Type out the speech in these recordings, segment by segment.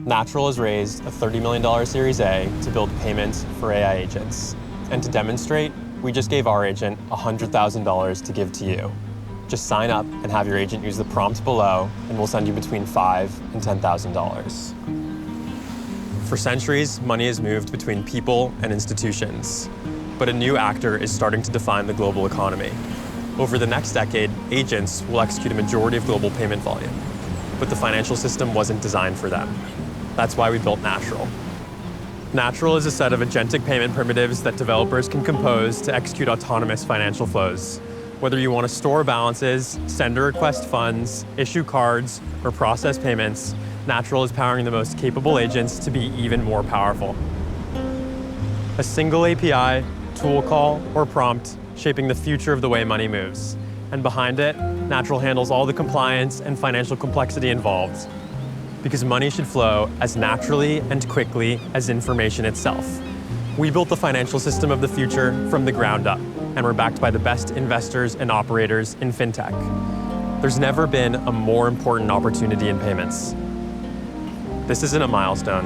Natural has raised a $30 million Series A to build payments for AI agents. And to demonstrate, we just gave our agent $100,000 to give to you. Just sign up and have your agent use the prompt below, and we'll send you between $5,000 and $10,000. For centuries, money has moved between people and institutions. But a new actor is starting to define the global economy. Over the next decade, agents will execute a majority of global payment volume. But the financial system wasn't designed for them. That's why we built Natural. Natural is a set of agentic payment primitives that developers can compose to execute autonomous financial flows. Whether you want to store balances, send or request funds, issue cards, or process payments, Natural is powering the most capable agents to be even more powerful. A single API, tool call, or prompt shaping the future of the way money moves. And behind it, Natural handles all the compliance and financial complexity involved. Because money should flow as naturally and quickly as information itself. We built the financial system of the future from the ground up, and we're backed by the best investors and operators in fintech. There's never been a more important opportunity in payments. This isn't a milestone,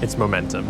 it's momentum.